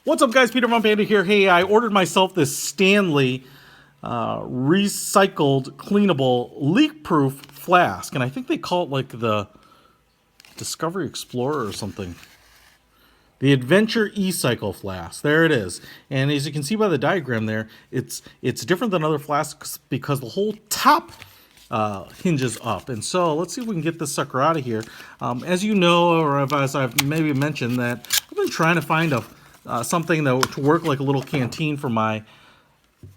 What's up, guys? Peter from Panda here. Hey, I ordered myself this Stanley recycled, cleanable, leak-proof flask, and I think they call it like the Discovery Explorer or something. The Adventure eCycle flask. There it is. And as you can see by the diagram there, it's different than other flasks because the whole top hinges up. And so let's see if we can get this sucker out of here. As you know, or as I've maybe mentioned, that I've been trying to find something to work like a little canteen for my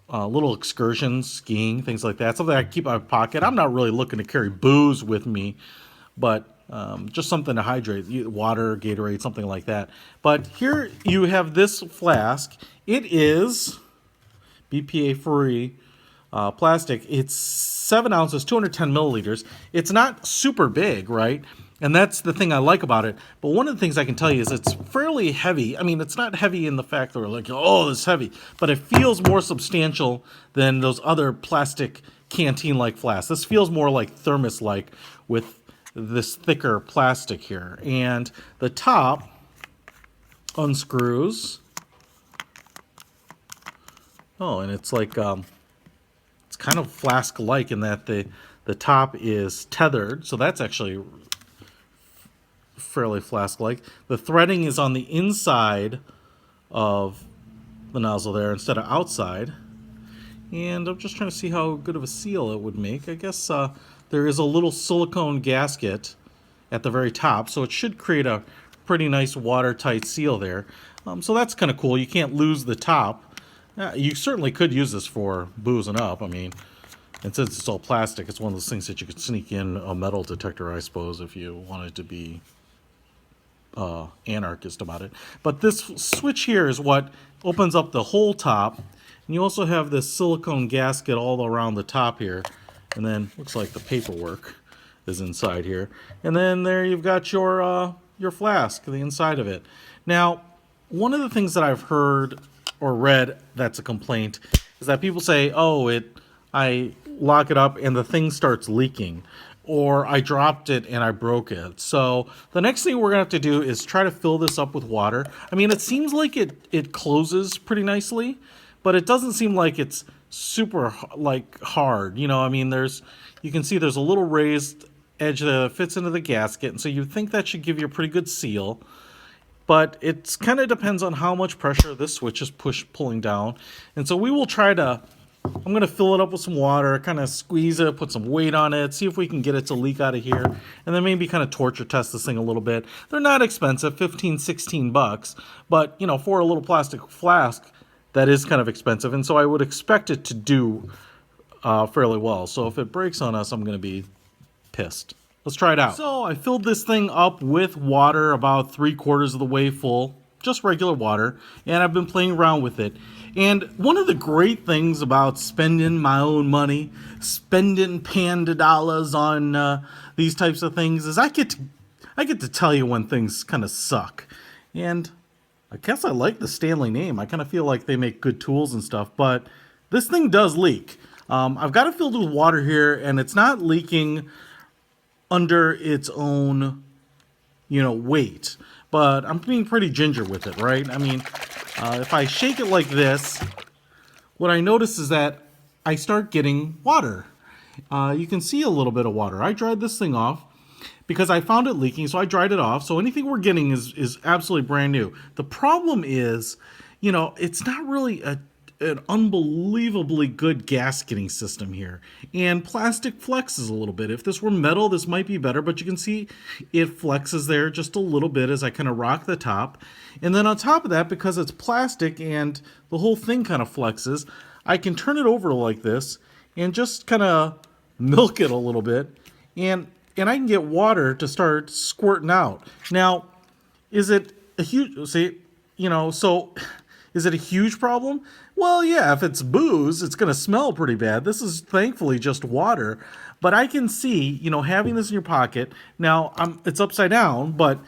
little excursions, skiing, things like that. Something I keep in my pocket. I'm not really looking to carry booze with me, but just something to hydrate, water, Gatorade, something like that. But here you have this flask. It is BPA-free plastic. It's 7 ounces, 210 milliliters. It's not super big, right? And that's the thing I like about it. But one of the things I can tell you is it's fairly heavy. I mean, it's not heavy in the fact that we're like, oh, it's heavy. But it feels more substantial than those other plastic canteen-like flasks. This feels more like thermos-like with this thicker plastic here. And the top unscrews. Oh, and it's like, it's kind of flask-like in that the top is tethered. So that's actually fairly flask-like. The threading is on the inside of the nozzle there instead of outside. And I'm just trying to see how good of a seal it would make. I guess there is a little silicone gasket at the very top, so it should create a pretty nice watertight seal there. So that's kind of cool. You can't lose the top. You certainly could use this for boozing up. I mean, and since it's all plastic, it's one of those things that you could sneak in a metal detector, I suppose, if you wanted to be anarchist about it. But this switch here is what opens up the whole top, and you also have this silicone gasket all around the top here, and then looks like the paperwork is inside here, and then there you've got your flask, the inside of it. Now, one of the things that I've heard or read that's a complaint is that people say, oh, I lock it up and the thing starts leaking, or I dropped it and I broke it. So the next thing we're gonna have to do is try to fill this up with water. I mean, it seems like it closes pretty nicely, but it doesn't seem like it's super like hard. You know, I mean, you can see there's a little raised edge that fits into the gasket, and so you think that should give you a pretty good seal. But it kind of depends on how much pressure this switch is pulling down. And so we will try to, I'm going to fill it up with some water, kind of squeeze it, put some weight on it, see if we can get it to leak out of here, and then maybe kind of torture test this thing a little bit. They're not expensive, 15, 16 bucks, but you know, for a little plastic flask, that is kind of expensive, and so I would expect it to do fairly well. So if it breaks on us, I'm going to be pissed. Let's try it out. So I filled this thing up with water about 3/4 of the way full, just regular water, and I've been playing around with it. And one of the great things about spending my own money, spending Panda dollars on these types of things, is I get to tell you when things kind of suck. And I guess I like the Stanley name. I kind of feel like they make good tools and stuff, but this thing does leak. I've got it filled with water here, and it's not leaking under its own, weight. But I'm being pretty ginger with it, right? I mean, if I shake it like this, what I notice is that I start getting water. You can see a little bit of water. I dried this thing off because I found it leaking, so I dried it off. So anything we're getting is absolutely brand new. The problem is, it's not really an unbelievably good gasketing system here. And plastic flexes a little bit. If this were metal, this might be better, but you can see it flexes there just a little bit as I kind of rock the top. And then on top of that, because it's plastic and the whole thing kind of flexes, I can turn it over like this and just kind of milk it a little bit. And I can get water to start squirting out. Now, is it a huge, so is it a huge problem? Well, yeah, if it's booze, it's going to smell pretty bad. This is thankfully just water. But I can see, having this in your pocket. Now, it's upside down, but,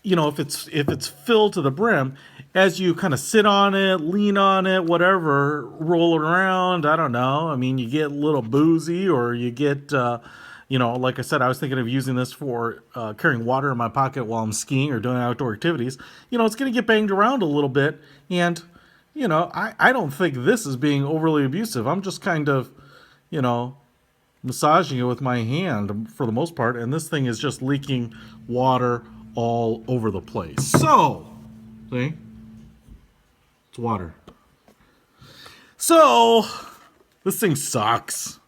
if it's filled to the brim, as you kind of sit on it, lean on it, whatever, roll it around, I don't know. I mean, you get a little boozy or you get, You know, like I said, I was thinking of using this for carrying water in my pocket while I'm skiing or doing outdoor activities. You know, it's going to get banged around a little bit. And, you know, I don't think this is being overly abusive. I'm just kind of, you know, massaging it with my hand for the most part. And this thing is just leaking water all over the place. So, see? It's water. So, this thing sucks.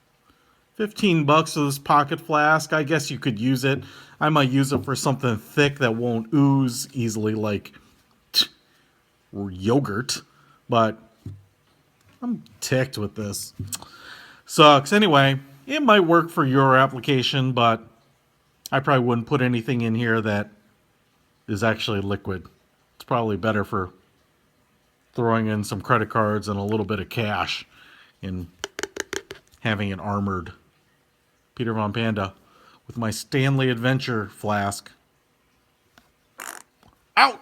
15 bucks for this pocket flask. I guess you could use it. I might use it for something thick that won't ooze easily, like yogurt. But I'm ticked with this. Sucks. Anyway, it might work for your application, but I probably wouldn't put anything in here that is actually liquid. It's probably better for throwing in some credit cards and a little bit of cash and having an armored Peter Von Panda with my Stanley Adventure flask. Out!